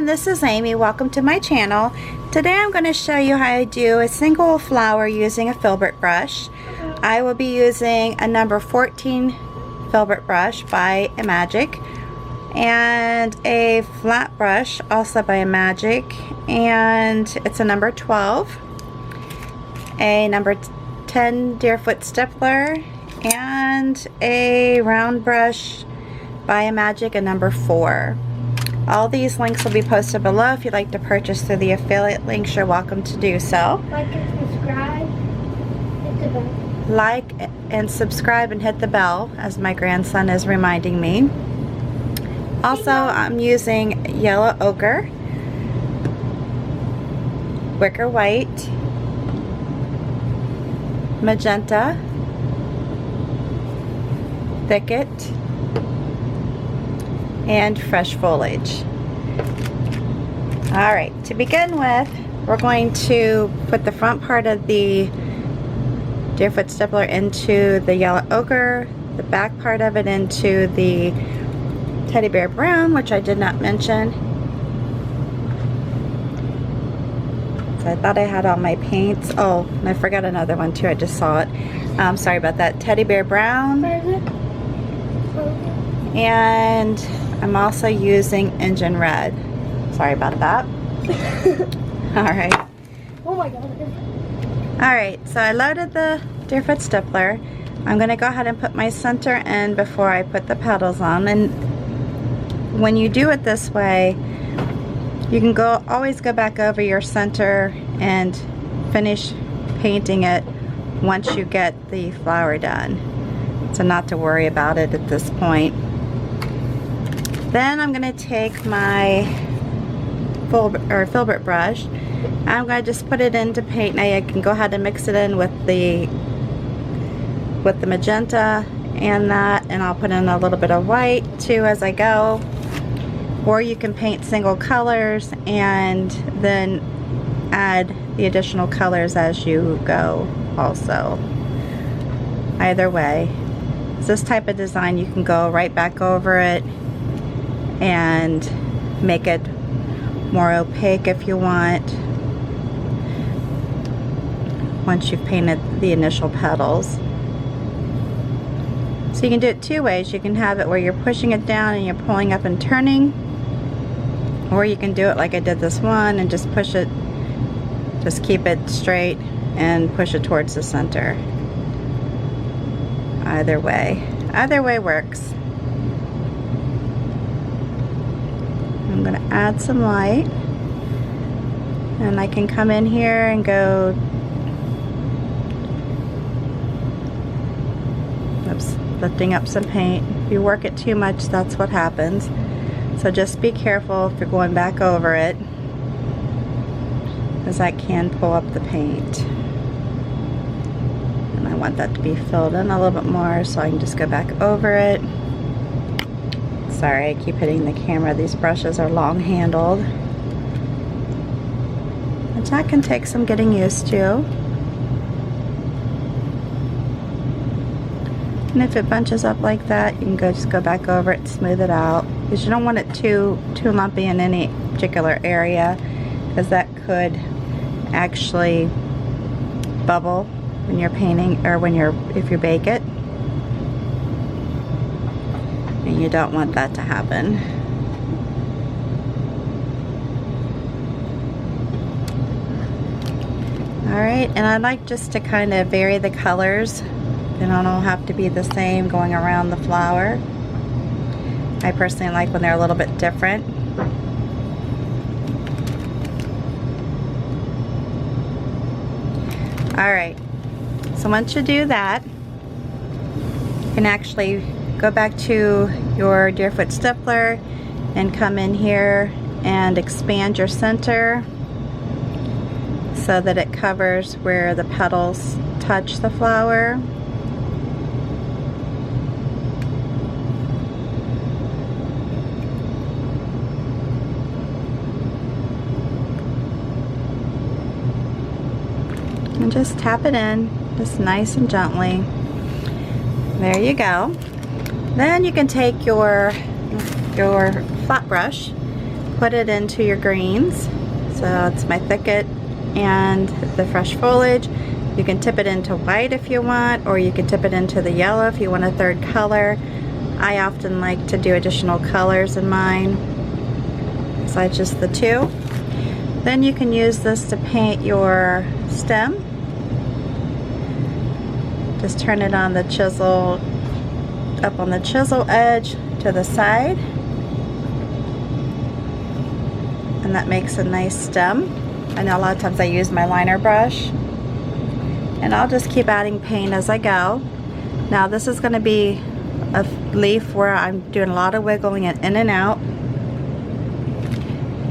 everyone, this is Amy. Welcome to my channel. Today I'm going to show you how I do a single flower using a Filbert brush. I will be using a number 14 Filbert brush by Amagic and a flat brush also by Amagic, and it's a number 12, a number 10 Deerfoot stippler, and a round brush by Amagic, a number 4. All these links will be posted below. If you'd like to purchase through the affiliate links, you're welcome to do so. Like and subscribe, hit the bell. Like and subscribe and hit the bell, as my grandson is reminding me. Also, I'm using yellow ochre, wicker white, magenta, thicket, and fresh foliage. Alright, to begin with, we're going to put the front part of the Deerfoot stippler into the yellow ochre, the back part of it into the teddy bear brown, which I did not mention. So I thought I had all my paints. Oh, and I forgot another one too, I just saw it. Sorry about that. Teddy bear brown. And I'm also using engine red. Sorry about that. Alright. Oh my god. Alright, so I loaded the Deerfoot stippler. I'm going to go ahead and put my center in before I put the petals on. And when you do it this way, you can always go back over your center and finish painting it once you get the flower done. So not to worry about it at this point. Then I'm going to take my Filbert brush. I'm going to just put it into paint. Now you can go ahead and mix it in with the magenta and that, and I'll put in a little bit of white too as I go. Or you can paint single colors and then add the additional colors as you go also. Either way. This type of design, you can go right back over it and make it more opaque if you want once you've painted the initial petals. So you can do it two ways. You can have it where you're pushing it down and you're pulling up and turning, or you can do it like I did this one and just push it, just keep it straight and push it towards the center. Either way works. I'm going to add some light, and I can come in here and go, oops, lifting up some paint. If you work it too much, that's what happens. So just be careful if you're going back over it, because that can pull up the paint. And I want that to be filled in a little bit more, so I can just go back over it. Sorry, I keep hitting the camera. These brushes are long handled, which that can take some getting used to. And if it bunches up like that, you can just go back over it, smooth it out, because you don't want it too lumpy in any particular area, because that could actually bubble when you're painting, or if you bake it. And you don't want that to happen. Alright, and I like just to kind of vary the colors. They don't all have to be the same going around the flower. I personally like when they're a little bit different. Alright, so once you do that, you can actually go back to your Deerfoot stippler and come in here and expand your center so that it covers where the petals touch the flower. And just tap it in, just nice and gently. There you go. Then you can take your flat brush put it into your greens. So it's my thicket and the fresh foliage. You can tip it into white if you want, or you can tip it into the yellow if you want a third color. I often like to do additional colors in mine besides just the two. Then you can use this to paint your stem. Just turn it on the chisel, up on the chisel edge to the side. And that makes a nice stem. I know a lot of times I use my liner brush. And I'll just keep adding paint as I go. Now this is going to be a leaf where I'm doing a lot of wiggling and in and out.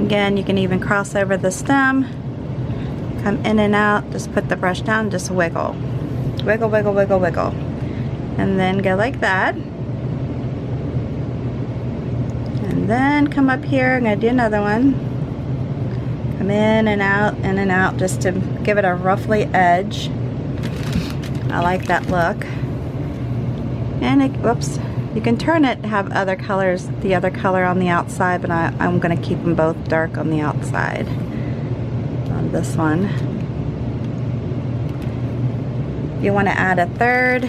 Again, you can even cross over the stem, come in and out, just put the brush down and just wiggle. Wiggle, wiggle, wiggle, wiggle. And then go like that. And then come up here, I'm going to do another one. Come in and out, just to give it a ruffly edge. I like that look. And it, whoops, you can turn it to have other colors, the other color on the outside, but I'm going to keep them both dark on the outside on this one. If you want to add a third,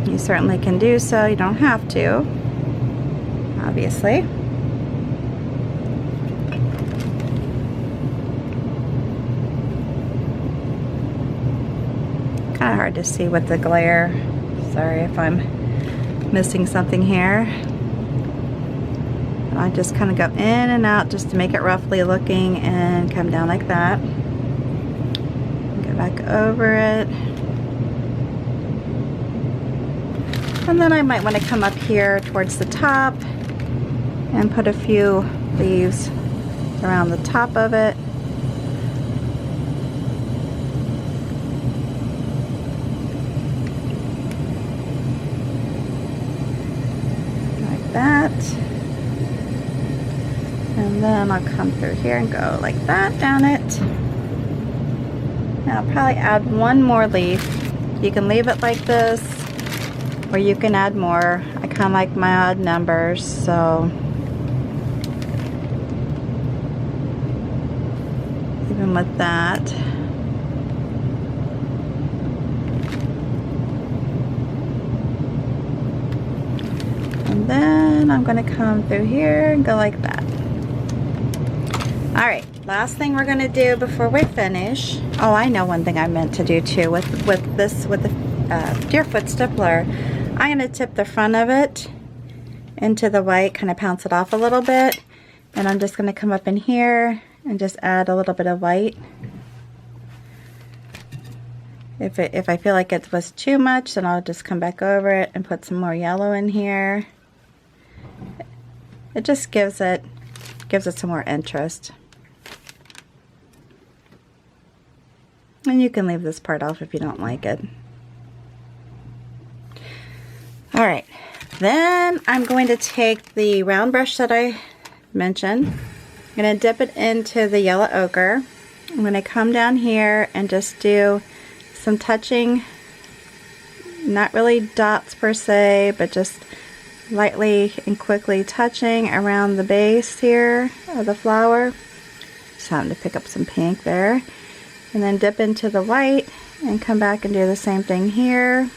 you certainly can do so. You don't have to, obviously. Kind of hard to see with the glare. Sorry if I'm missing something here. I just kind of go in and out just to make it roughly looking and come down like that. Go back over it. And then I might want to come up here towards the top and put a few leaves around the top of it. That, and then I'll come through here and go like that down it. Now I'll probably add one more leaf. You can leave it like this, or you can add more. I kind of like my odd numbers, so even with that. And then I'm going to come through here and go like that. Alright, last thing we're going to do before we finish. Oh, I know one thing I meant to do too with the Deerfoot stippler. I'm going to tip the front of it into the white, kind of pounce it off a little bit. And I'm just going to come up in here and just add a little bit of white. If I feel like it was too much, then I'll just come back over it and put some more yellow in here. It just gives it some more interest. And you can leave this part off if you don't like it. Alright, then I'm going to take the round brush that I mentioned. I'm going to dip it into the yellow ochre. I'm going to come down here and just do some touching, not really dots per se, but just lightly and quickly touching around the base here of the flower. Just having to pick up some pink there. And then dip into the white and come back and do the same thing here.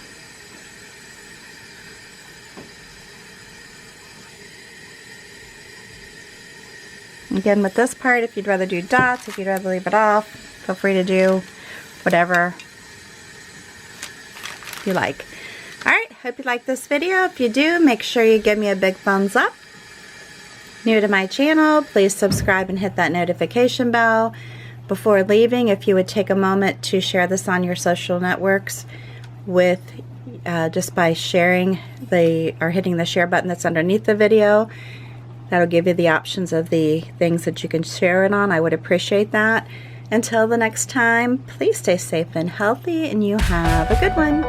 Again, with this part, if you'd rather do dots, if you'd rather leave it off, feel free to do whatever you like. Alright, hope you like this video. If you do, make sure you give me a big thumbs up. New to my channel, please subscribe and hit that notification bell. Before leaving, if you would take a moment to share this on your social networks with just by sharing or hitting the share button that's underneath the video. That'll give you the options of the things that you can share it on. I would appreciate that. Until the next time, please stay safe and healthy, and you have a good one.